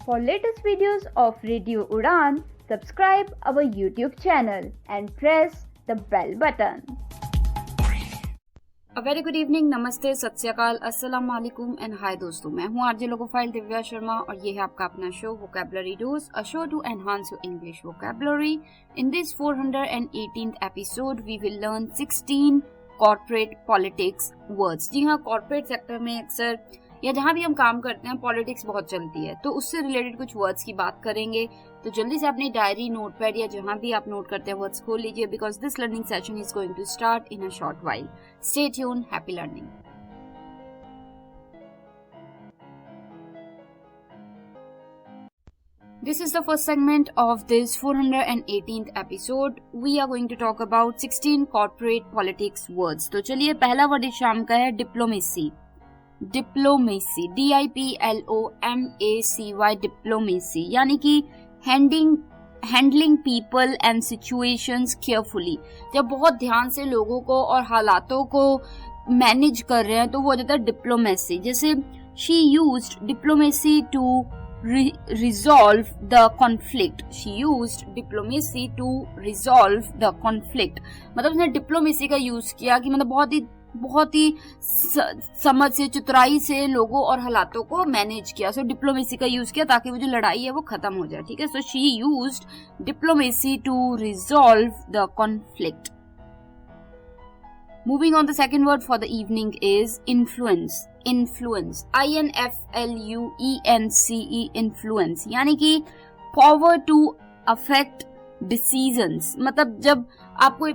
For latest videos of Radio Udan, subscribe our YouTube channel and press the bell button. A very good evening, नमस्ते, सत श्री अकाल, अस्सलाम वालेकुम and hi दोस्तों, मैं हूँ आरजे लोगोफाइल दिव्या शर्मा और ये है आपका अपना show vocabulary dose, a show to enhance your English vocabulary. In this 418th episode we will learn 16 corporate politics words. जी हाँ, कॉर्पोरेट सेक्टर में अक्सर या जहाँ भी हम काम करते हैं पॉलिटिक्स बहुत चलती है, तो उससे रिलेटेड कुछ वर्ड्स की बात करेंगे. तो जल्दी से अपनी डायरी, नोटपैड या जहाँ भी आप नोट करते हैं वर्ड्स खोल लीजिए, because this learning session is going to start in a short while. Stay tune, happy learning. This is the first segment of this 418th episode. We are going to talk about 16 corporate politics words. तो चलिए, पहला word इस शाम का है diplomacy. Diplomacy, DIPLOMACY, diplomacy यानी कि handling people and situations carefully. जब बहुत ध्यान से लोगों को और हालातों को मैनेज कर रहे हैं तो वो हो जाता है डिप्लोमेसी. जैसे she used diplomacy to resolve the conflict. She used diplomacy to resolve the conflict. मतलब उसने डिप्लोमेसी का यूज किया कि मतलब बहुत ही समझ से, चतुराई से लोगों और हालातों को मैनेज किया. सो डिप्लोमेसी का यूज किया ताकि वो जो लड़ाई है वो खत्म हो जाए. ठीक है, so she used diplomacy to resolve the conflict. Moving on, the second word for the evening is influence. Influence, INFLUENCE, influence यानी कि power to affect decisions. मतलब जब आपको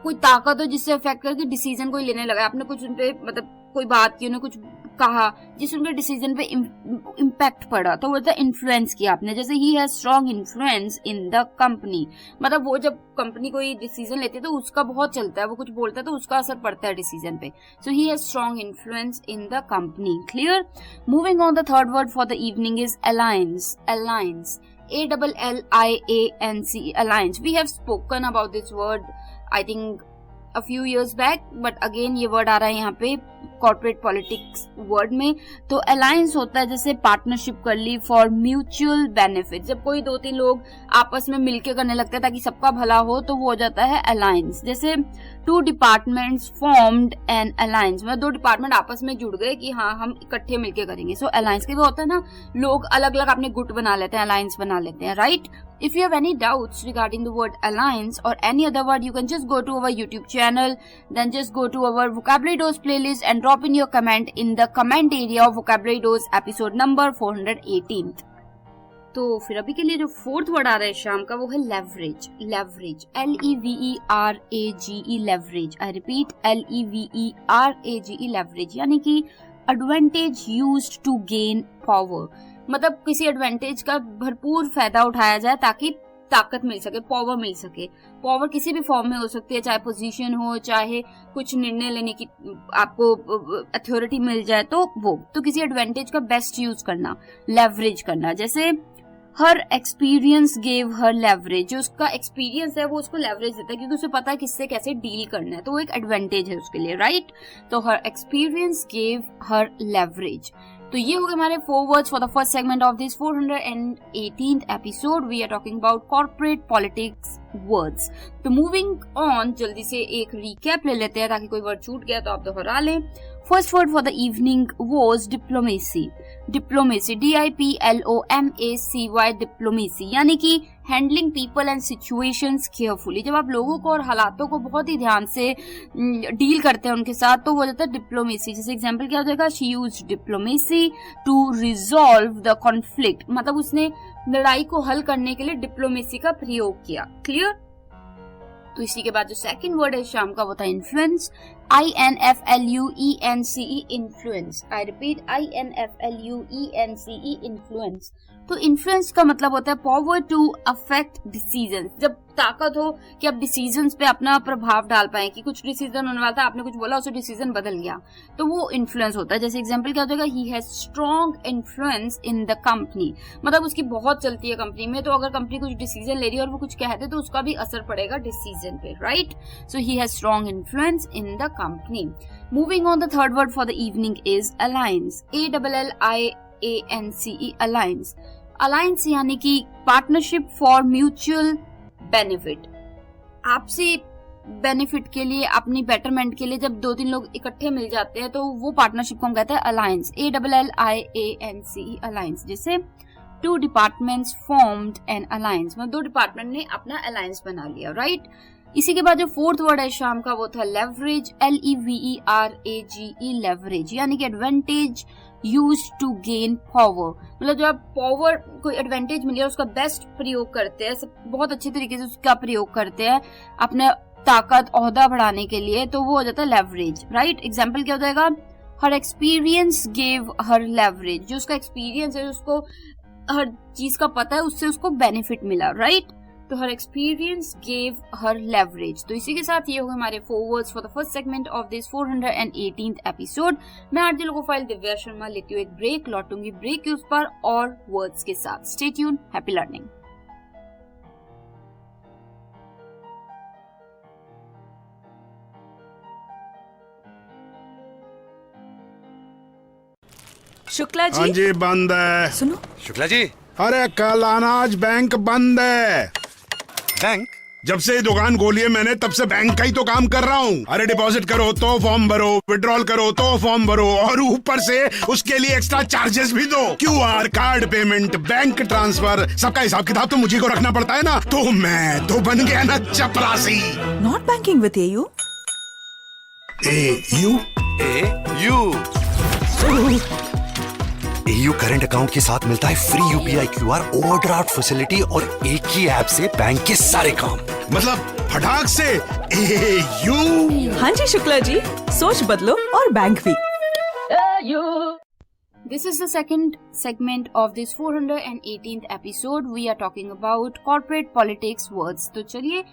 कोई ताकत हो जिससे अफेक्ट करके डिसीजन कोई लेने लगा, आपने कुछ उनपे मतलब कोई बात की, उन्हें कुछ कहा जिससे उनके डिसीजन पे इम्पैक्ट पड़ा, तो वो इन्फ्लुएंस किया आपने. जैसे ही has strong influence in the company, मतलब वो जब कंपनी कोई डिसीजन लेती है तो उसका बहुत चलता है, वो कुछ बोलता है तो उसका असर पड़ता है डिसीजन पे. So he has strong influence in the company. Clear. Moving on, the third word for the evening is alliance. Alliance, ALLIANCE, alliance. We have spoken about this word I think a few years back, but again ये word आ रहा है यहाँ पे corporate politics word में. तो alliance होता है जैसे पार्टनरशिप कर ली फॉर म्यूचुअल बेनिफिट. जब कोई 2-3 लोग आपस में मिलके करने लगते हैं ताकि सबका भला हो तो वो हो जाता है अलायंस. जैसे 2 डिपार्टमेंट्स फॉर्म्ड एन अलायंस, मतलब 2 डिपार्टमेंट आपस में जुड़ गए कि हाँ हम इकट्ठे मिलके करेंगे. सो अलायंस के भी होता है ना, लोग अलग अलग अपने गुट बना लेते हैं, अलायंस बना लेते हैं, right. If you have any doubts regarding the word alliance or any other word, you can just go to our YouTube channel, then just go to our Vocabulary Dose playlist and drop in your comment in the comment area of Vocabulary Dose episode number 418th. तो फिर अभी के लिए जो fourth word आ रहा है शाम का वो है leverage. Leverage, LEVERAGE, leverage. I repeat, LEVERAGE, leverage यानी कि advantage used to gain power. मतलब किसी एडवांटेज का भरपूर फायदा उठाया जाए ताकि ताकत मिल सके, पावर मिल सके. पावर किसी भी फॉर्म में हो सकती है, चाहे पोजीशन हो, चाहे कुछ निर्णय लेने की आपको अथॉरिटी मिल जाए, तो वो तो किसी एडवांटेज का बेस्ट यूज करना, लेवरेज करना. जैसे हर एक्सपीरियंस गेव हर लेवरेज, जो उसका एक्सपीरियंस है वो उसको लेवरेज देता है क्योंकि उसे पता है किससे कैसे डील करना है, तो वो एक एडवांटेज है उसके लिए, राइट. तो हर एक्सपीरियंस गेव हर लेवरेज. तो ये हो गए हमारे 4 words for the first segment of this 418th episode. We are talking about corporate politics words. तो मूविंग ऑन, जल्दी से एक रिकैप ले लेते हैं ताकि कोई वर्ड छूट गया तो आप दोहरा लें. First word for the evening was diplomacy. Diplomacy, DIPLOMACY, diplomacy यानी कि handling people and situations carefully. जब आप लोगों को और हालातों को बहुत ही ध्यान से डील करते हैं उनके साथ तो वो जाता है डिप्लोमेसी. जैसे एग्जांपल क्या हो जाएगा, she used diplomacy to resolve the conflict, मतलब उसने लड़ाई को हल करने के लिए डिप्लोमेसी का प्रयोग किया. क्लियर. तो इसी के बाद जो सेकंड वर्ड है शाम का वो था influence. INFLUENCE, influence. I repeat, INFLUENCE, influence. तो इन्फ्लुएंस का मतलब होता है पावर टू अफेक्ट डिसीजन. जब ताकत हो कि आप डिसीजंस पे अपना प्रभाव डाल पाए, कि कुछ डिसीजन होने वाला था, आपने कुछ बोला, उसे डिसीजन बदल गया, तो वो इन्फ्लुएंस होता है. जैसे एग्जांपल क्या हो जाएगा, ही has strong influence in the company, मतलब उसकी बहुत चलती है कंपनी में, तो अगर कंपनी कुछ डिसीजन ले रही है और वो कुछ कहते तो उसका भी असर पड़ेगा डिसीजन पे, right. So he has strong influence in the company. Moving on, the third word for the evening is alliance. ALLIANCE. Alliance. Alliance यानी कि पार्टनरशिप फॉर म्यूचुअल बेनिफिट। आपसे बेनिफिट के लिए, अपनी बेटरमेंट के लिए जब 2-3 लोग इकट्ठे मिल जाते हैं तो वो पार्टनरशिप को हम कहते हैं अलायंस। ALLIANCE alliance. जैसे 2 डिपार्टमेंट्स फॉर्म्ड एन अलायंस, मतलब 2 डिपार्टमेंट ने अपना अलायंस बना लिया, राइट। इसी के बाद जो 4th वर्ड है शाम का वो था लेवरेज, LEVERAGE, लेवरेज यानी कि advantage used to gain power. मतलब जब आप पावर कोई एडवांटेज मिली है उसका बेस्ट प्रयोग करते हैं, बहुत अच्छे तरीके से उसका प्रयोग करते हैं अपने ताकत ओहदा बढ़ाने के लिए, तो वो हो जाता है लेवरेज, राइट। एग्जाम्पल क्या हो जाएगा, हर एक्सपीरियंस गेव हर लेवरेज। जो उसका एक्सपीरियंस है, उसको हर चीज का पता है, उससे उसको बेनिफिट मिला, राइट। तो हर एक्सपीरियंस गेव हर लेवरेज। तो इसी के साथ ये हो गए हमारे 4 words for the first segment of this 418th episode. मैं आरजे लोकोफाइल दिव्या शर्मा लेती हूँ एक ब्रेक, लौटूंगी ब्रेक के उस पर और वर्ड्स के साथ। Stay tune, happy learning. Shukla ji. हाँ जी, बंद है। सुनो शुक्ला जी। अरे कल आना, आज बैंक बंद है। बैंक? जब से दुकान खोली है मैंने तब से बैंक का ही तो काम कर रहा हूँ। अरे डिपॉजिट करो तो फॉर्म भरो, विड्रॉल करो तो फॉर्म भरो, और ऊपर से उसके लिए एक्स्ट्रा चार्जेस भी दो। QR card payment, bank transfer, सबका हिसाब किताब तो मुझे को रखना पड़ता है ना। तो मैं तो बन गया ना चपरासी। Not banking with AU। AU current account के साथ मिलता है free UPI QR overdraft facility और एक ही ऐप से बैंक के सारे काम। मतलब फटाक से AU। हाँ जी शुक्ला जी, सोच बदलो और बैंक भी। This is the second segment of this 418th episode. We are talking about corporate politics words. तो चलिए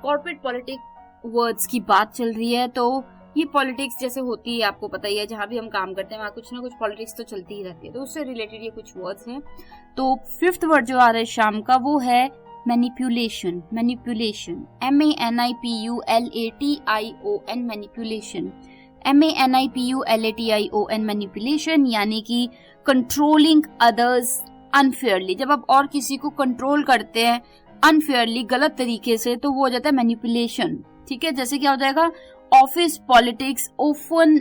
corporate politics words की बात चल रही है। तो ये पॉलिटिक्स जैसे होती है, आपको पता ही है, जहाँ भी हम काम करते हैं वहाँ कुछ ना कुछ पॉलिटिक्स तो चलती ही रहती है। तो उससे रिलेटेड ये कुछ वर्ड्स हैं। तो 5th वर्ड जो आ रहा है शाम का वो है manipulation. Manipulation, MANIPULATION, manipulation, MANIPULATION, manipulation यानी कि कंट्रोलिंग अदर्स अनफेयरली। जब आप और किसी को कंट्रोल करते हैं अनफेयरली, गलत तरीके से, तो वो हो जाता है मैनिपुलेशन, ठीक है। जैसे क्या हो जाएगा, office politics often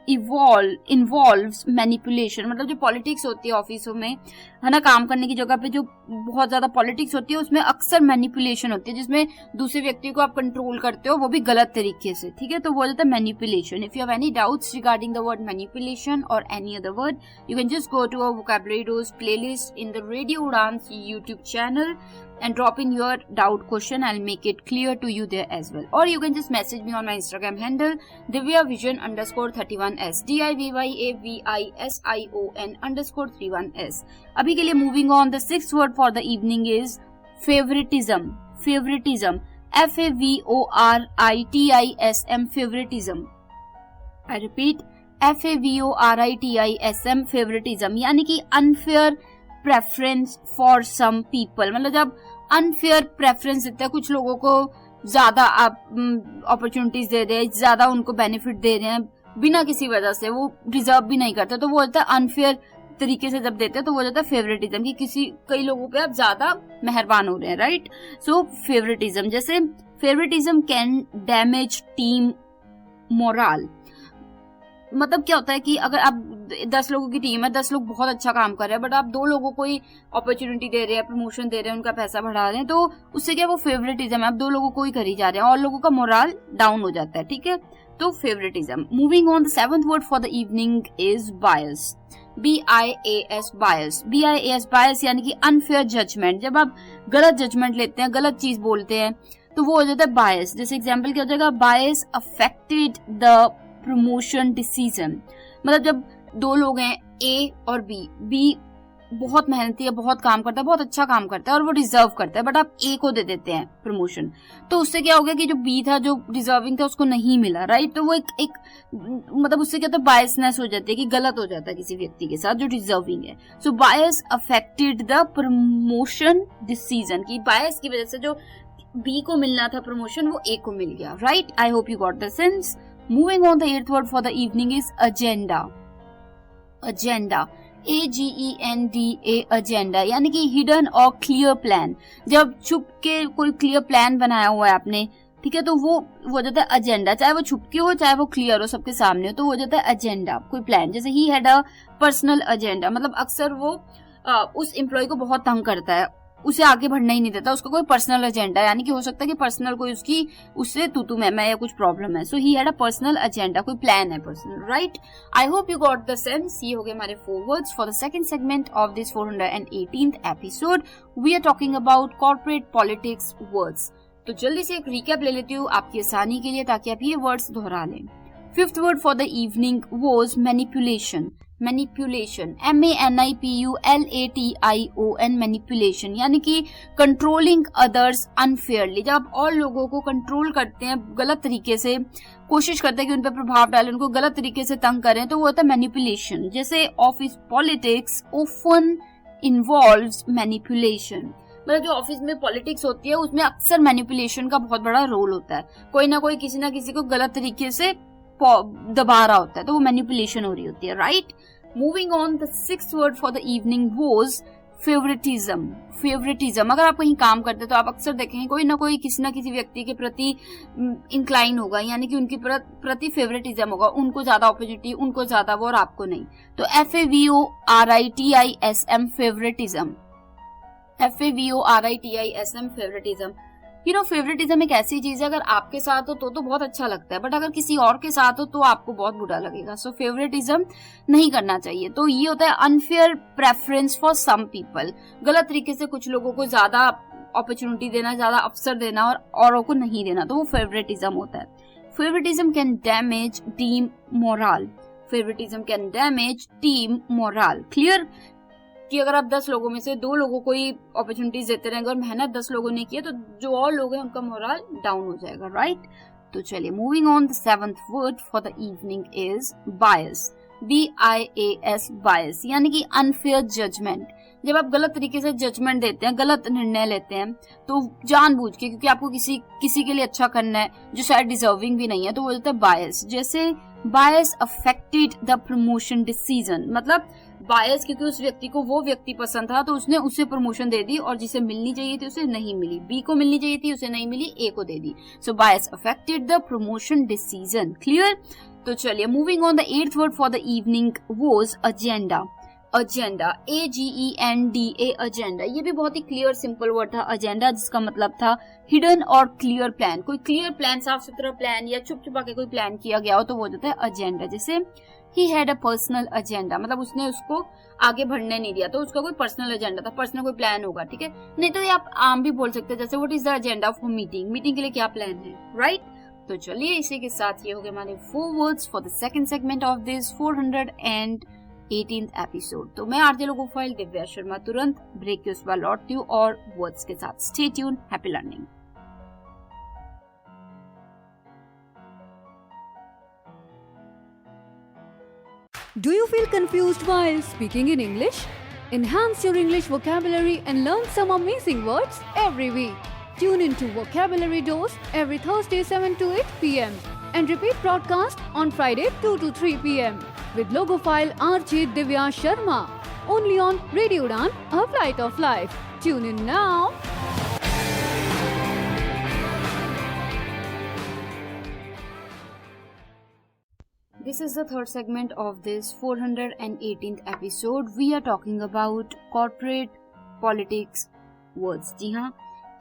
involves manipulation. मतलब जो पॉलिटिक्स होती है ऑफिसों में, है ना, काम करने की जगह पे जो बहुत ज्यादा पॉलिटिक्स होती है उसमें अक्सर मैनिपुलेशन होती है, जिसमें दूसरे व्यक्ति को आप कंट्रोल करते हो, वो भी गलत तरीके से, ठीक है। तो वो हो जाता है manipulation. If you have any doubts regarding the word manipulation और any other word, you can just go to our vocabulary dose playlist in the radio Udaan YouTube channel and drop in your doubt question. I'll make it clear to you there as well. Or you can just message me on my Instagram handle divyavision_31s, DIVYAVISION_31s. अभी के लिए moving on, the 6th word for the evening is favoritism. Favoritism, FAVORITISM, favoritism. I repeat, FAVORITISM, favoritism यानी कि unfair preference for some people. मतलब जब unfair preference देते हैं, कुछ लोगों को ज्यादा आप अपॉर्चुनिटीज दे रहे हैं, ज्यादा उनको बेनिफिट दे रहे हैं बिना किसी वजह से, वो डिजर्व भी नहीं करते, तो वो होता है अनफेयर तरीके से जब देते हैं तो वो जाता है फेवरेटिज्म, कि कई लोगों पे आप ज्यादा मेहरबान हो रहे हैं, राइट। सो फेवरेटिज्म, जैसे favouritism can damage team moral. मतलब क्या होता है कि अगर आप 10 लोगों की टीम है, 10 लोग बहुत अच्छा काम कर रहे हैं, बट आप 2 लोगों को ही अपॉर्चुनिटी दे रहे हैं, प्रमोशन दे रहे हैं, उनका पैसा बढ़ा रहे हैं, तो उससे क्या, वो फेवरेटिज्म है, आप 2 लोगों को ही करी जा रहे हैं और लोगों का मोरल डाउन हो जाता है, ठीक है। तो favouritism. Moving on, the 7th word for the evening is bias. BIAS, bias. BIAS, बायस यानी कि अनफेयर जजमेंट। जब आप गलत जजमेंट लेते हैं, गलत चीज बोलते हैं, तो वो हो जाता है बायस। जैसे एग्जाम्पल क्या हो जाएगा, बायस अफेक्टेड द प्रमोशन डिसीजन। मतलब जब 2 लोग हैं, A और B बहुत मेहनती है, बहुत काम करता है, बहुत अच्छा काम करता है और वो डिजर्व करता है, बट आप A को दे देते हैं प्रमोशन, तो उससे क्या हो गया कि जो B था, जो डिजर्विंग था, उसको नहीं मिला, राइट। तो वो एक मतलब उससे क्या होता है, बायसनेस हो जाती है, कि गलत हो जाता है किसी व्यक्ति के साथ जो डिजर्विंग है। सो bias affected the promotion decision, की बायस की वजह से जो B को मिलना था प्रमोशन, वो A को मिल गया, right. I hope you got the sense. Moving on, the 8th word for the evening is agenda. Agenda, AGENDA agenda, यानी कि हिडन और क्लियर प्लान। जब छुप के कोई क्लियर प्लान बनाया हुआ है आपने, ठीक है, तो वो हो जाता है एजेंडा, चाहे वो छुप के हो चाहे वो क्लियर हो, सबके सामने हो, तो वो हो जाता है एजेंडा, कोई प्लान। जैसे ही हैड अ पर्सनल एजेंडा, मतलब अक्सर वो उस एम्प्लॉय को बहुत तंग करता है, उसे आगे बढ़ना ही नहीं देता, उसका कोई पर्सनल एजेंडा, यानी कि हो सकता है कि पर्सनल कोई उससे तू मैं या कुछ प्रॉब्लम है। So he had a personal agenda, कोई प्लान है personal, right. I hope you got the sense. ये हो गए हमारे 4 words for the second segment of this 418th episode. We are talking about corporate politics words. तो जल्दी से एक रिकैप ले लेती हूँ आपकी आसानी के लिए, ताकि आप ये वर्ड्स दोहरा लें। 5th word for the evening was manipulation. Manipulation, MANIPULATION, manipulation, यानी कि कंट्रोलिंग अदर्स अनफेयरली। जब आप और लोगों को कंट्रोल करते हैं गलत तरीके से, कोशिश करते हैं कि उन पर प्रभाव डालें, उनको गलत तरीके से तंग करें, तो वो होता है मैनिपुलेशन। जैसे office politics often involves manipulation, मतलब जो ऑफिस में पॉलिटिक्स होती है उसमें अक्सर मैनिपुलेशन का बहुत बड़ा रोल होता है। कोई ना कोई किसी ना किसी को गलत तरीके से दबा रहा होता है, तो वो मैनिपुलेशन हो रही होती है, right. Moving on, the 6th word for the evening was favouritism. Favouritism, अगर आप कहीं काम करते हैं तो आप अक्सर देखेंगे कोई ना कोई किसी ना किसी व्यक्ति के प्रति इंक्लाइन होगा, यानी कि उनकी प्रति फेवरेटिज्म होगा, उनको ज्यादा अपॉर्चुनिटी, उनको ज्यादा वो और आपको नहीं। तो FAVORITISM, favouritism. FAVORITISM, favouritism. You know, favouritism एक ऐसी चीज है, अगर आपके साथ हो तो बहुत अच्छा लगता है, बट अगर किसी और के साथ हो तो आपको बहुत बुरा लगेगा। सो फेवरेटिज्म नहीं करना चाहिए। तो ये होता है unfair preference for some people, गलत तरीके से कुछ लोगों को ज्यादा अपॉर्चुनिटी देना, ज्यादा अवसर देना और औरों को नहीं देना, तो वो फेवरेटिज्म होता है। Favouritism can damage team moral. Favouritism can damage team moral. Clear कि अगर आप 10 लोगों में से 2 लोगों को ही अपॉर्चुनिटीज देते रहेंगे और मेहनत 10 लोगों ने की है, तो जो और लोग हैं उनका मोरल डाउन हो जाएगा, राइट। तो चलिए, moving on, the 7th word for the evening is bias. BIAS, बायस, यानी कि अनफेयर जजमेंट। जब आप गलत तरीके से जजमेंट देते हैं, गलत निर्णय लेते हैं, तो जानबूझ के, क्योंकि आपको किसी के लिए अच्छा करना है जो शायद डिजर्विंग भी नहीं है, तो वो होता है बायस। जैसे बायस अफेक्टेड द प्रमोशन डिसीजन, मतलब बायस क्योंकि उस व्यक्ति को वो व्यक्ति पसंद था तो उसने उसे प्रमोशन दे दी, और जिसे मिलनी चाहिए थी उसे नहीं मिली। बी को मिलनी चाहिए थी, उसे नहीं मिली, ए को दे दी। So bias affected the promotion decision. Clear. तो चलिए, moving on, the 8th word for the evening was agenda. Agenda, AGENDA, agenda. ये भी बहुत ही क्लियर सिंपल वर्ड था, एजेंडा, जिसका मतलब था हिडन और क्लियर प्लान। कोई क्लियर प्लान, साफ सुथरा प्लान, या छुप छुपा के कोई प्लान किया गया हो तो वो हो जाता है एजेंडा। जैसे ही हैड अ पर्सनल एजेंडा, मतलब उसने उसको आगे बढ़ने नहीं दिया, तो उसका कोई पर्सनल एजेंडा था, पर्सनल कोई प्लान होगा, ठीक है। नहीं तो ये आप आम भी बोल सकते हैं, जैसे what is the agenda for meeting, meeting के लिए क्या प्लान है, राइट। तो चलिए, इसी के साथ ये हो गए हमारे 4 words for the second segment of this 418th episode. तो मैं आरजे लोगो फाइल दिव्या शर्मा तुरंत ब्रेक के उस बार लौटती हूँ और वर्ड्स के साथ। Stay tune, happy learning. Do you feel confused while speaking in English? Enhance your English vocabulary and learn some amazing words every week. Tune into Vocabulary Dose every Thursday 7 to 8 p.m. and repeat broadcast on Friday 2 to 3 p.m. with Logophile RJ Divya Sharma. Only on Radio Udan, A Flight of Life. Tune in now. This is the third segment of this 418th episode. We are talking about corporate politics words. जी हाँ,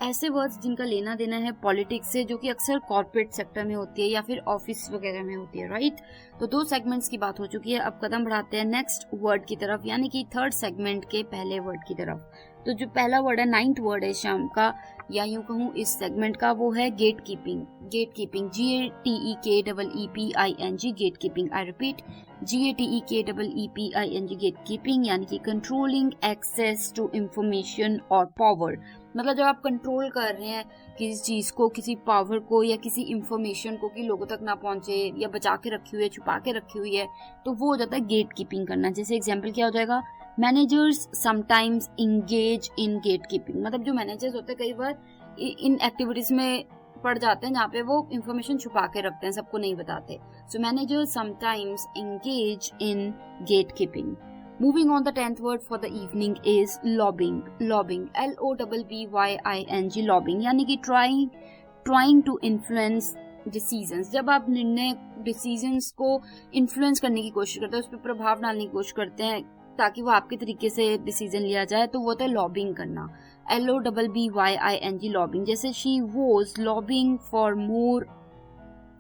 ऐसे words जिनका लेना देना है politics से, जो कि अक्सर कॉर्पोरेट सेक्टर में होती है या फिर ऑफिस वगैरह में होती है, राइट। तो 2 सेगमेंट्स की बात हो चुकी है, अब कदम बढ़ाते हैं नेक्स्ट वर्ड की तरफ, यानी कि थर्ड सेगमेंट के पहले वर्ड की तरफ। तो जो पहला वर्ड है, 9th वर्ड है शाम का, या यूं कहूँ इस सेगमेंट का, वो है gatekeeping. Gatekeeping, GATEKEEPING, gatekeeping. I repeat, GATEKEEPING, gatekeeping, यानी कि कंट्रोलिंग एक्सेस टू इंफॉर्मेशन और पावर। मतलब जब आप कंट्रोल कर रहे हैं किसी चीज को, किसी पावर को या किसी इंफॉर्मेशन को कि लोगों तक ना पहुंचे, या बचा के रखी हुई है, छुपा के रखी हुई है, तो वो हो जाता है गेट कीपिंग करना। जैसे एग्जाम्पल क्या हो जाएगा, managers sometimes engage in gatekeeping. मतलब जो मैनेजर्स होते हैं कई बार इन एक्टिविटीज में पड़ जाते हैं जहाँ पे वो इंफॉर्मेशन छुपा के रखते हैं, सबको नहीं बताते। So managers sometimes engage in gatekeeping. Moving on, the 10th word for the evening is lobbying. Lobbying, LOBBYING, lobbying, यानी कि trying to influence decisions. जब आप decisions को influence करने की कोशिश करते हैं, उस पर प्रभाव डालने की कोशिश करते हैं ताकि वो आपके तरीके से डिसीजन लिया जाए, तो वो होता है लॉबिंग करना. LOBBYING, lobbying. जैसे she was lobbying for more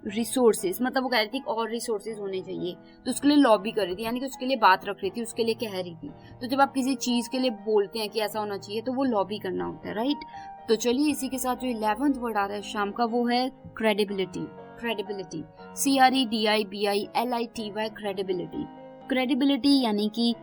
resources, मतलब वो कह रही थी और रिसोर्सेज होने चाहिए, तो उसके लिए लॉबी कर रही थी, यानी कि उसके लिए बात रख रही थी, उसके लिए कह रही थी. तो जब आप किसी चीज के लिए बोलते हैं कि ऐसा होना चाहिए, तो वो लॉबी करना होता है, राइट. तो चलिए इसी के साथ जो 11th वर्ड आ रहा है शाम का, वो है credibility. Credibility, CREDIBILITY, credibility. Credibility यानी कि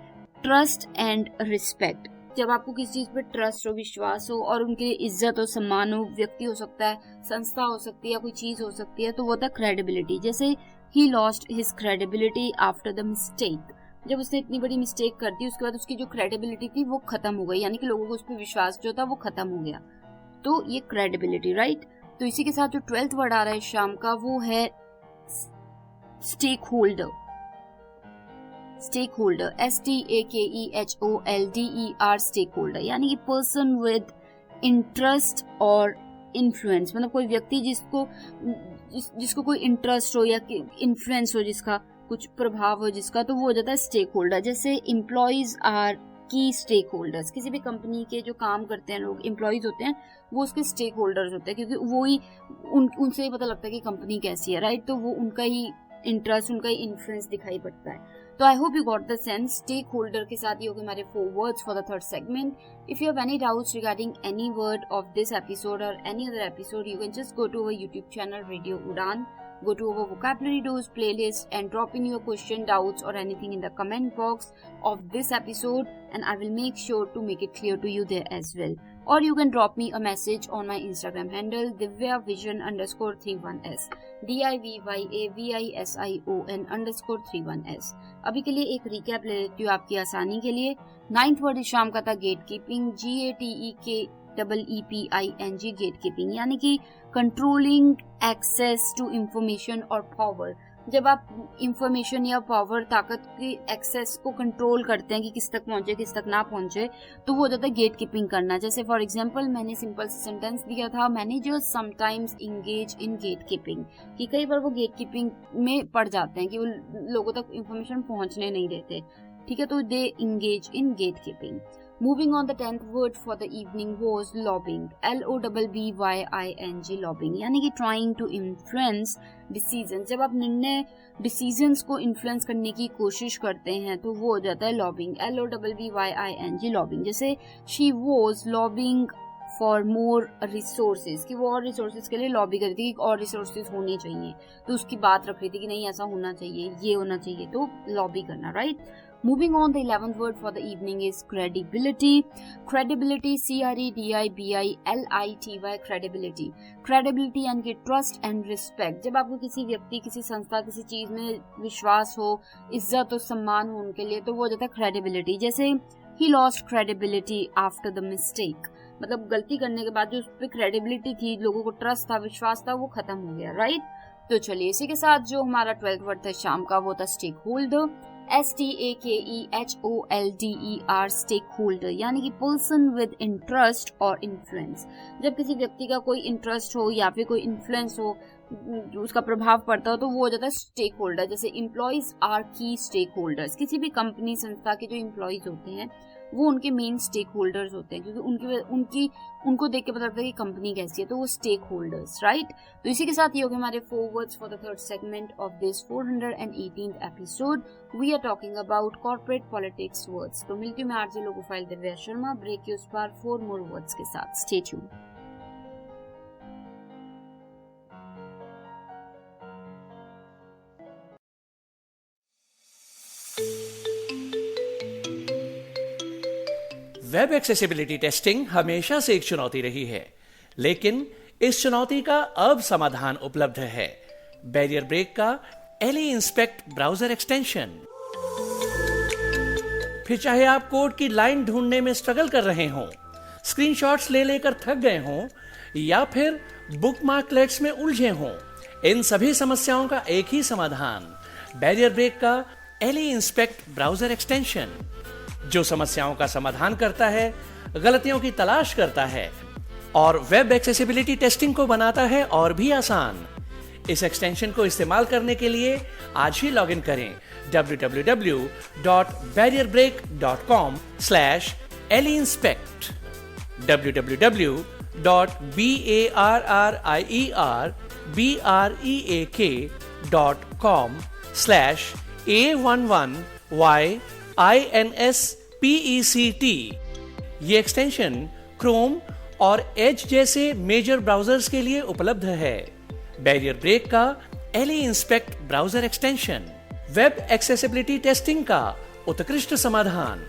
ट्रस्ट एंड रिस्पेक्ट. जब आपको किसी चीज पे ट्रस्ट हो, विश्वास हो और उनके इज्जत हो, सम्मान हो, व्यक्ति हो सकता है, संस्था हो सकती है, या कोई चीज हो सकती है, तो वो होता है क्रेडिबिलिटी. जैसे he lost his credibility after the mistake. जब उसने इतनी बड़ी मिस्टेक कर दी, उसके बाद उसकी जो क्रेडिबिलिटी थी वो खत्म हो गई, यानी कि लोगों को उस पर विश्वास जो था वो खत्म हो गया. तो ये क्रेडिबिलिटी, राइट. तो इसी के साथ जो 12th वर्ड आ रहा है शाम का, वो है stakeholder. Stakeholder, STAKEHOLDER, stakeholder, यानी कि पर्सन विद इंटरेस्ट और इन्फ्लुएंस. मतलब कोई व्यक्ति जिसको कोई इंटरेस्ट हो या इन्फ्लुएंस हो, जिसका कुछ प्रभाव हो जिसका, तो वो हो जाता है स्टेक होल्डर. जैसे एम्प्लॉयज आर की स्टेक होल्डर्स. किसी भी कंपनी के जो काम करते हैं लोग, एम्प्लॉयज होते हैं, वो उसके स्टेक होल्डर्स होते हैं, क्योंकि वो ही उनसे ही पता लगता है कि कंपनी कैसी है, राइट. तो वो उनका ही इंटरेस्ट, उनका ही इन्फ्लुएंस दिखाई पड़ता है. तो I hope you got the sense. Stakeholder के साथ ये हो गए हमारे 4 words for the 3rd segment. If you have any doubts regarding any word of this episode और any other episode, you can just go to our YouTube channel Radio Udan, go to our vocabulary dose playlist and drop in your question, doubts or anything in the comment box of this episode, and I will make sure to make it clear to you there as well. Or you can drop me a message on my Instagram handle divyavision_31s, DIVYAVISION_31s. अभी के लिए एक recap ले लेती हूँ आपकी आसानी के लिए. 9th वर्ड इस शाम का था gatekeeping, GATEKEEPING, gatekeeping, यानी कि कंट्रोलिंग एक्सेस टू इंफॉर्मेशन और पावर. जब आप इंफॉर्मेशन या पावर, ताकत की एक्सेस को कंट्रोल करते हैं कि किस तक पहुंचे, किस तक ना पहुंचे, तो वो हो जाता है गेट कीपिंग करना. जैसे फॉर एग्जांपल मैंने सिंपल सेंटेंस दिया था, managers sometimes engage in gatekeeping, कि कई बार वो गेट कीपिंग में पड़ जाते हैं कि वो लोगों तक इंफॉर्मेशन पहुंचने नहीं देते, ठीक है. तो they engage in gatekeeping. Moving on, the 10th word for the evening was lobbying, LOBBYING, lobbying, यानी कि trying to influence decisions. जब आप decisions को influence करने की कोशिश करते हैं, तो वो हो जाता है lobbying, LOBBYING, lobbying. जैसे she was lobbying for more resources, कि वो और resources के लिए lobby कर रही थी, और resources होने चाहिए, तो उसकी बात रख रही थी कि नहीं ऐसा होना चाहिए, ये होना चाहिए, तो lobby करना, right. Moving on, the 11th word for the evening is credibility. Credibility, CREDIBILITY, credibility. Credibility यानी कि trust and respect. जब आपको किसी व्यक्ति, किसी संस्था, किसी चीज में विश्वास हो, इज्जत हो, सम्मान हो उनके लिए, तो वो हो जाता है credibility. जैसे he lost credibility after the mistake. मतलब गलती करने के बाद जो उस पर credibility थी, लोगों को ट्रस्ट था, विश्वास था, वो खत्म हो गया, राइट. तो चलिए इसी के साथ जो हमारा 12th वर्ड था शाम का, वो था stakeholder, STAKEHOLDER, stakeholder, यानी कि पर्सन विद इंटरेस्ट और इन्फ्लुएंस. जब किसी व्यक्ति का कोई इंटरेस्ट हो या फिर कोई इन्फ्लुएंस हो, उसका प्रभाव पड़ता हो, तो वो हो जाता है स्टेक होल्डर. जैसे एम्प्लॉयज आर की स्टेक होल्डर्स. किसी भी कंपनी, संस्था के जो एम्प्लॉयज होते हैं, वो उनके मेन स्टेक होल्डर्स होते हैं, क्योंकि उनको देख के पता लगता है कि कंपनी कैसी है, तो वो स्टेक होल्डर्स, राइट. तो इसी के साथ ये हो गए हमारे 4 words for the 3rd segment of this 418th episode. We are talking about corporate politics words. तो मिलती हूँ मैं आरजे लोगो फाइल दिव्या शर्मा ब्रेक के उस पार 4 मोर वर्ड्स के साथ. Stay tuned. Web accessibility testing हमेशा से एक चुनौती रही है, लेकिन इस चुनौती का अब समाधान उपलब्ध है. बैरियर ब्रेक का LE इंस्पेक्ट ब्राउजर एक्सटेंशन. फिर चाहे आप कोड की लाइन ढूंढने में स्ट्रगल कर रहे हों, स्क्रीनशॉट्स ले लेकर थक गए हों, या फिर बुकमार्कलेट्स में उलझे हों, इन सभी समस्याओं का एक ही समाधान, बैरियर ब्रेक का LE इंस्पेक्ट ब्राउजर एक्सटेंशन. जो समस्याओं का समाधान करता है, गलतियों की तलाश करता है और वेब एक्सेसिबिलिटी टेस्टिंग को बनाता है और भी आसान। इस एक्सटेंशन को इस्तेमाल करने के लिए आज ही लॉगिन करें www.barrierbreak.com/leinspect www.barrierbreak.com/A11YINSPECT। ये एक्सटेंशन क्रोम और एज जैसे मेजर ब्राउजर्स के लिए उपलब्ध है। बैरियर ब्रेक का Ally Inspect browser extension, web accessibility testing का उत्कृष्ट समाधान।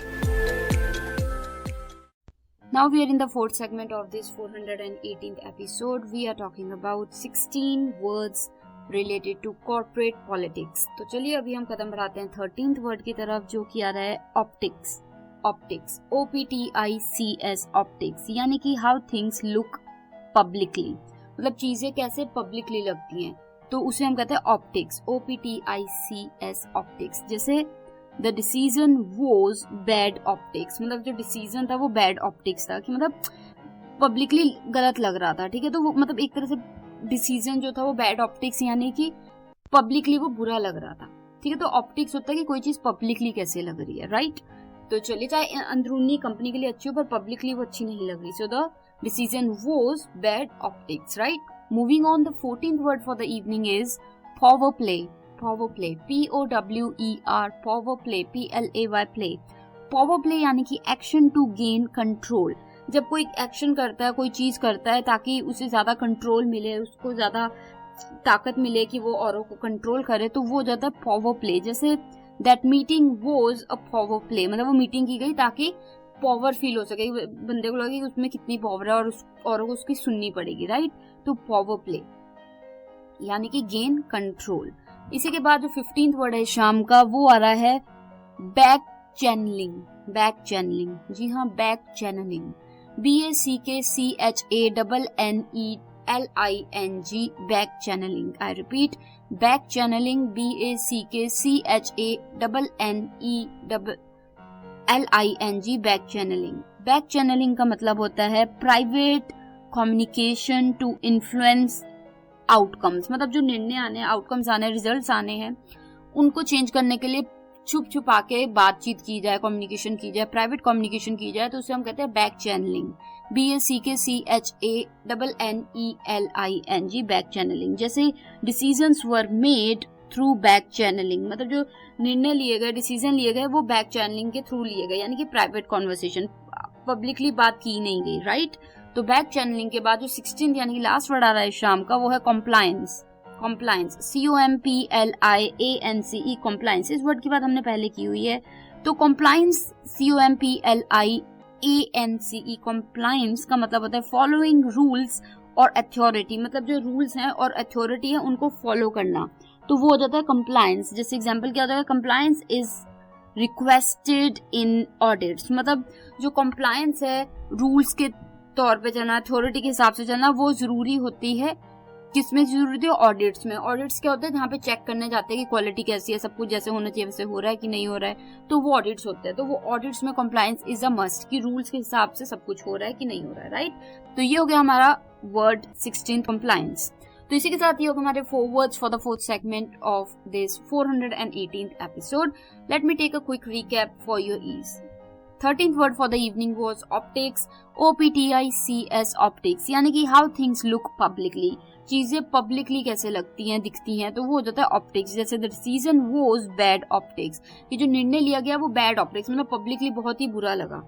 Now we are in the fourth segment of this 418th episode. We are talking about 16 words related to corporate politics. तो चलिए अभी हम कदम बढ़ाते हैं 13th वर्ड की तरफ, जो कि आ रहा है ऑप्टिक्स। ऑप्टिक्स, OPTICS, ऑप्टिक्स, यानी कि हाउ थिंग्स लुक पब्लिकली, मतलब चीजें कैसे पब्लिकली लगती हैं, तो उसे हम कहते हैं ऑप्टिक्स, OPTICS, ऑप्टिक्स। जैसे the decision was bad optics, मतलब जो डिसीजन था वो बैड ऑप्टिक्स था, कि मतलब पब्लिकली गलत लग रहा था, ठीक है। तो वो मतलब एक तरह से डिसीजन जो था वो बैड ऑप्टिक्स, यानी कि पब्लिकली वो बुरा लग रहा था, ठीक है। तो ऑप्टिक्स होता है कि कोई चीज पब्लिकली कैसे लग रही है, राइट। तो चलिए, चाहे अंदरूनी कंपनी के लिए अच्छी हो पर पब्लिकली वो अच्छी नहीं लग रही, so the decision was bad optics, right? Moving on, the 14th word for the evening is power play. Power play, POWER, power play, PLAY, play. Power play यानी कि action to gain control. जब कोई action करता है, कोई चीज करता है ताकि उसे ज्यादा कंट्रोल मिले, उसको ज्यादा ताकत मिले कि वो औरों को कंट्रोल करे, तो वो हो जाता है पावर प्ले। जैसे that meeting was a power play, मतलब वो मीटिंग की गई ताकि पावर फील हो सके, बंदे को लगे कि उसमें कितनी पावर है और औरों को उसकी सुननी पड़ेगी, राइट। तो पावर प्ले यानी कि गेन कंट्रोल। इसी के बाद जो 15th वर्ड है शाम का, वो आ रहा है बैक चैनलिंग। बैक चैनलिंग, जी हाँ, back channelling, BACKCHANNELING, back channeling. I repeat, back channelling, BACKCHANNELING, back channeling. Back channeling का मतलब होता है private communication to influence outcomes, मतलब जो निर्णय आने, आउटकम्स आने, रिजल्ट्स आने हैं, उनको चेंज करने के लिए छुप छुपा के बातचीत की जाए, कम्युनिकेशन की जाए, प्राइवेट कम्युनिकेशन की जाए, तो उसे हम कहते हैं back channelling, BACKCHANNELING, back channelling. जैसे decisions were made through back channelling, मतलब जो निर्णय लिए गए, डिसीजन लिए गए, वो बैक चैनलिंग के थ्रू लिए गए, यानी कि प्राइवेट कॉन्वर्सेशन, पब्लिकली बात की नहीं गई, राइट। तो बैक चैनलिंग के बाद जो 16th यानी कि लास्ट वर्ड आ रहा है शाम का, वो है कॉम्प्लायंस। Compliance, COMPLIANCE, compliance. इस वर्ड की बात हमने पहले की हुई है। तो कॉम्प्लायंस, COMPLIANCE, कॉम्प्लायंस का मतलब होता है फॉलोइंग रूल्स और अथॉरिटी, मतलब जो रूल्स हैं और अथॉरिटी है उनको फॉलो करना, तो वो हो जाता है कंप्लायंस। जैसे एग्जांपल क्या होता है, compliance is requested in audits, मतलब जो कंप्लायंस है, रूल्स के तौर पे चलना, अथॉरिटी के हिसाब से चलना, वो जरूरी होती है। किसमें जरूरी होती है? ऑडिट्स में। ऑडिट्स क्या होता है, जहाँ पे चेक करने जाते हैं कि क्वालिटी कैसी है, सब कुछ जैसे होना चाहिए वैसे हो रहा है कि नहीं हो रहा है, तो वो ऑडिट्स होते हैं। तो वो ऑडिट्स में कंप्लायंस इज अ मस्ट, कि रूल्स के हिसाब से सब कुछ हो रहा है कि नहीं हो रहा है, राइट। तो ये हो गया हमारा वर्ड 16 कंप्लायंस। तो इसी के साथ ये होगा हमारे 4 words for the 4th segment of this 418th episode. Let me take a quick recap for your ease. 13th word for the evening was optics, OPTICS, optics, यानी कि how things look publicly, चीजें publicly कैसे लगती हैं, दिखती हैं, तो वो हो जाता है ऑप्टिक्स। जैसे the decision was bad optics, कि जो निर्णय लिया गया वो बैड ऑप्टिक्स, मतलब पब्लिकली बहुत ही बुरा लगा,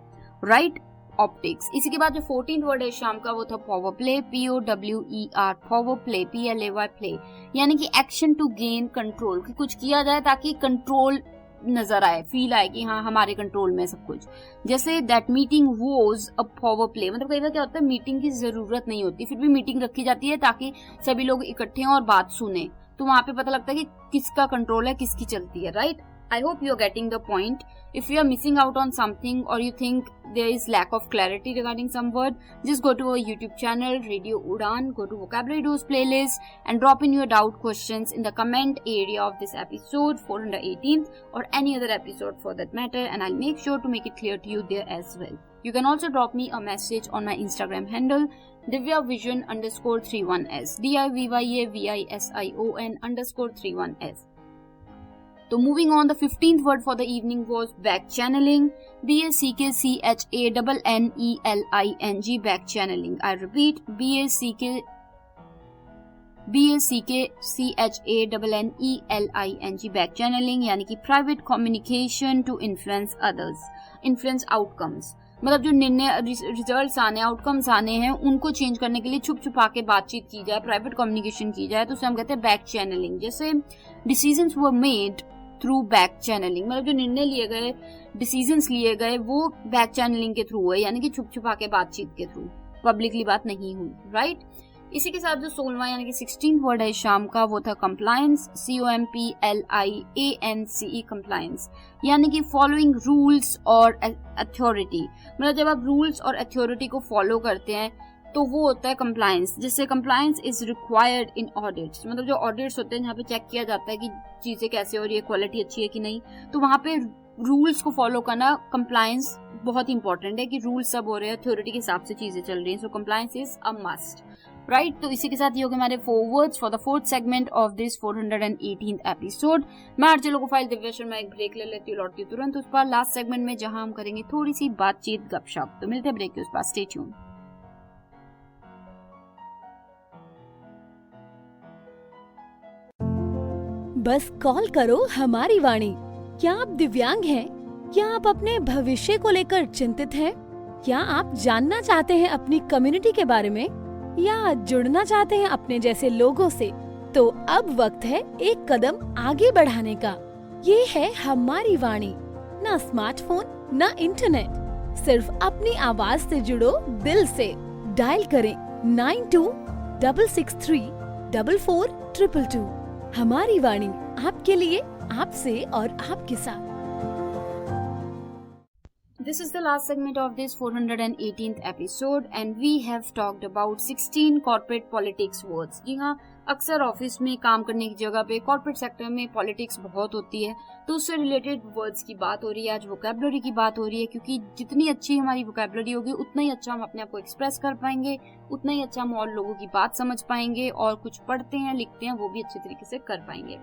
राइट, ऑप्टिक्स। इसी के बाद जो 14th वर्ड है शाम का, वो था power play, POWER, power play, PLAY, play, यानी कि एक्शन टू गेन कंट्रोल, कि कुछ किया जाए ताकि कंट्रोल नजर आए, फील आए कि हाँ हमारे कंट्रोल में सब कुछ। जैसे that meeting was a power play, मतलब कई बार क्या होता है, मीटिंग की जरूरत नहीं होती, फिर भी मीटिंग रखी जाती है ताकि सभी लोग इकट्ठे हों और बात सुने, तो वहां पे पता लगता है कि किसका कंट्रोल है, किसकी चलती है, right. I hope you are getting the point. If you are missing out on something or you think there is lack of clarity regarding some word, just go to our YouTube channel Radio Udan, go to Vocabulary Dose playlist and drop in your doubt questions in the comment area of this episode 418th or any other episode for that matter, and I'll make sure to make it clear to you there as well. You can also drop me a message on my Instagram handle DivyaVision_31S, DIVYAVISION_31S. So moving on, the 15th word for the evening was back channeling. BACKCHANNELING, back channeling. I repeat, BACKCHANNELING, back channeling, यानी कि private communication to influence others, influence outcomes. मतलब जो निर्णय, results आने, outcomes आने हैं, उनको change करने के लिए छुप छुपा के बातचीत की जाए, प्राइवेट कम्युनिकेशन की जाए, तो उसे हम कहते हैं बैक चैनलिंग. जैसे decisions were made through back channelling, मतलब जो निर्णय लिए गए, डिसीजंस लिए गए, वो बैक चैनलिंग के थ्रू है, यानी कि छुप छुपा के बातचीत के थ्रू, पब्लिकली बात नहीं हुई, राइट. इसी के साथ जो 16वां यानी कि 16th वर्ड है शाम का, वो था कंप्लायंस, COMPLIANCE, कंप्लायंस, यानी कि फॉलोइंग रूल्स और अथॉरिटी. मतलब जब आप रूल्स और अथॉरिटी को फॉलो करते हैं तो वो होता है कंप्लायंस. जैसे compliance is required in audits, मतलब जो ऑडिट्स होते हैं जहाँ पे चेक किया जाता है कि चीजें कैसे हो रही है, क्वालिटी अच्छी है कि नहीं, तो वहाँ पे रूल्स को फॉलो करना, कंप्लायंस बहुत इंपॉर्टेंट है कि रूल्स सब हो रहे हैं, अथॉरिटी के हिसाब से चीजें चल रही हैं. So compliance is a must, right. तो इसी के साथ ये हो गए हमारे 4 words for the 4th segment of this 418th episode. मैं आरजे लोगोफाइल दिव्या शर्मा एक ब्रेक ले लेती हूँ, लौटती हूँ तुरंत उस पर लास्ट सेगमेंट में, जहां हम करेंगे थोड़ी सी बातचीत, गपशप. तो मिलते हैं ब्रेक के उस पर, स्टे ट्यून्ड. बस कॉल करो हमारी वाणी. क्या आप दिव्यांग हैं? क्या आप अपने भविष्य को लेकर चिंतित हैं? क्या आप जानना चाहते हैं अपनी कम्युनिटी के बारे में, या जुड़ना चाहते हैं अपने जैसे लोगों से? तो अब वक्त है एक कदम आगे बढ़ाने का. ये है हमारी वाणी. ना स्मार्टफोन, ना इंटरनेट, सिर्फ अपनी आवाज से जुड़ो दिल से. डायल करें 9266344222. हमारी वाणी, आपके लिए, आपसे और आपके साथ. This is the last segment of this 418th episode and we have talked about 16 corporate politics words. जी हाँ, अक्सर ऑफिस में काम करने की जगह पे कॉर्पोरेट सेक्टर में पॉलिटिक्स बहुत होती है, तो उससे रिलेटेड वर्ड्स की बात हो रही है. आज वोकैबुलरी की बात हो रही है, क्योंकि जितनी अच्छी हमारी वोकैबुलरी होगी उतना ही अच्छा हम अपने आप को एक्सप्रेस कर पाएंगे, उतना ही अच्छा हम और लोगों की बात समझ पाएंगे, और कुछ पढ़ते हैं, लिखते हैं, वो भी अच्छे तरीके से कर पाएंगे.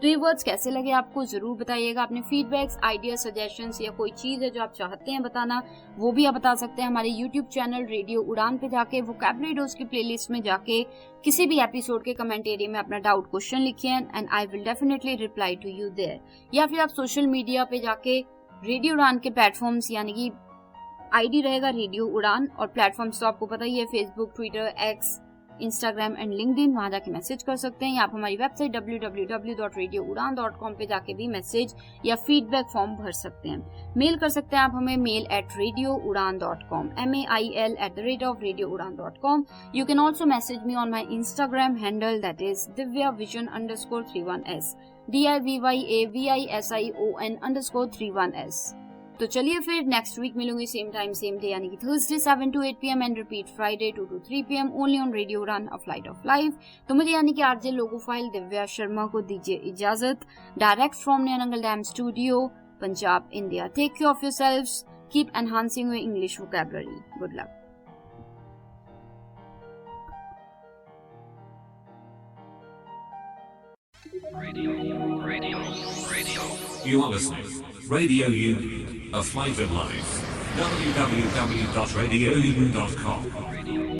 तो ये वर्ड्स कैसे लगे आपको जरूर बताइएगा. अपने फीडबैक्स, आइडिया, सजेशंस या कोई चीज है जो आप चाहते हैं बताना, वो भी आप बता सकते हैं हमारे यूट्यूब चैनल रेडियो उड़ान पे जाके, वोकैबुलरी डोज की प्लेलिस्ट में जाके किसी भी एपिसोड के कमेंट एरिया में अपना डाउट क्वेश्चन लिखिए and I will definitely reply to you there. या फिर आप सोशल मीडिया पे जाके रेडियो उड़ान के प्लेटफॉर्म्स, यानी कि आईडी रहेगा रेडियो उड़ान, और प्लेटफॉर्म्स तो आपको पता ही है, Facebook, Twitter, x, Instagram and LinkedIn, वहां जाके मैसेज कर सकते हैं. या आप हमारी वेबसाइट www.radioudan.com पे जाके भी मैसेज या फीडबैक फॉर्म भर सकते हैं. मेल कर सकते हैं आप हमें mail@radioudan.com, mail@radioudan.com. You can also message me on my Instagram handle, that is DivyaVision_31S, DIVYAVISION_31S. तो चलिए फिर नेक्स्ट वीक मिलूंगी सेम टाइम सेम डे, यानी कि Thursday 7 to 8 PM and repeat Friday 2 to 3 PM only on radio उड़ान, a flight of life. तो मुझे यानी कि आरजे लोगोफाइल दिव्या शर्मा को दीजिए इजाजत, direct from Nainangal dam studio, Punjab, India. Take care of yourselves, keep enhancing your English vocabulary. Good luck. You are listening. Radio U, a flight of life. www.radioU.com.